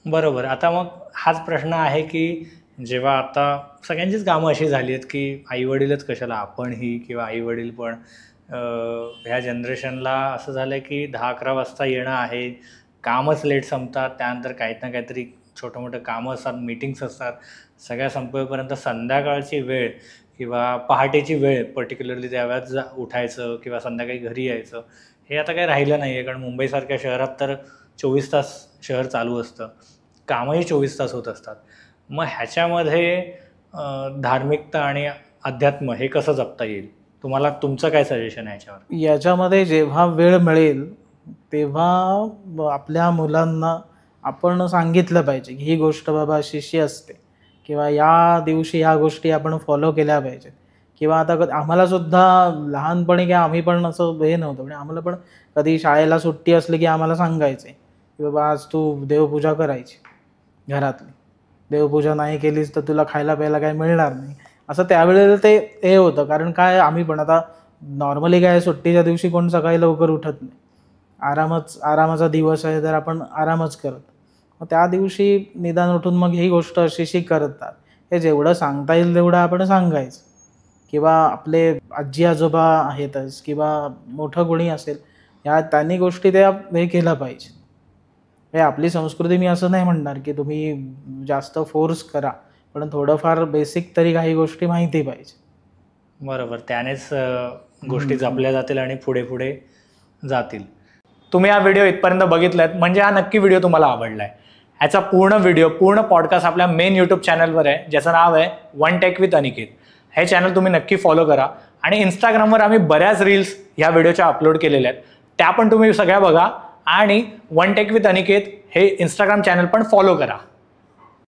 बरोबर. आता मग हाच प्रश्न आहे की जेव्हा आता सगळ्यांचीच कामं अशी झाली आहेत की आई-वडीलच कशाला आपणही किंवा आई-वडील पण ह्या जनरेशनला असं झालं आहे की 10-11 वाजता येणं आहे. कामच लेट संपतात. त्यानंतर काही ना काहीतरी छोटं-मोठं कामं असतात, मीटिंग्स असतात. सगळ्या संपेपर्यंत संध्याकाळची वेळ किंवा पहाटेची वेळ पर्टिक्युलरली त्यावेळेस उठायचं किंवा संध्याकाळी घरी यायचं, हे आता काही राहिलं नाही आहे. कारण मुंबईसारख्या शहरात तर 24 तास शहर चालू असतं. कामही 24 तास होत असतात. मग ह्याच्यामध्ये धार्मिकता आणि अध्यात्म हे कसं जपता येईल? तुम्हाला तुमचं काय सजेशन आहे याच्यावर? याच्यामध्ये जेव्हा वेळ मिळेल तेव्हा आपल्या मुलांना आपण सांगितलं पाहिजे की ही गोष्ट बाबा अशी असते किंवा या दिवशी ह्या गोष्टी आपण फॉलो केल्या पाहिजेत. किंवा आता आम्हाला सुद्धा लहानपणी काय आम्ही पण असं हे नव्हतं, म्हणजे आम्हाला पण कधी शाळेला सुट्टी असली की आम्हाला सांगायचे की बाबा आज तू देवपूजा करायची घरातली, देवपूजा नाही केलीस तर तुला खायला प्यायला काही मिळणार नाही. असं त्यावेळेला ते हे होतं. कारण काय आम्ही पण आता नॉर्मली काय सुट्टीच्या दिवशी कोण सकाळी लवकर उठत नाही, आरामाचा दिवस आहे तर आपण आरामच करत. मग त्या दिवशी निदान उठून मग ही गोष्ट अशी करतात, हे जेवढं सांगता येईल तेवढं आपण सांगायचं. किंवा आपले आजी आजोबा आहेतच किंवा मोठं कोणी असेल त्यांनी गोष्टी त्या हे केल्या पाहिजे. हे आपली संस्कृती, मी असं नाही म्हणणार की तुम्ही जास्त फोर्स करा, पण थोडंफार बेसिक तरी काही गोष्टी माहिती पाहिजे. बरोबर. त्यानेच गोष्टी जपल्या जातील आणि पुढे पुढे जातील. तुम्ही हा व्हिडिओ इथपर्यंत बघितलात म्हणजे हा नक्की व्हिडिओ तुम्हाला आवडला आहे. ह्याचा पूर्ण पॉडकास्ट आपल्या मेन यूट्यूब चॅनलवर आहे, ज्याचं नाव आहे वन टेक विथ अनिकेत. हे चॅनल तुम्ही नक्की फॉलो करा. आणि इंस्टाग्रामवर आम्ही बऱ्याच रील्स ह्या व्हिडिओच्या अपलोड केलेल्या आहेत, त्या पण तुम्ही सगळ्या बघा. आणि वन टेक विथ अनिकेत हे इंस्टाग्राम चॅनल पण फॉलो करा.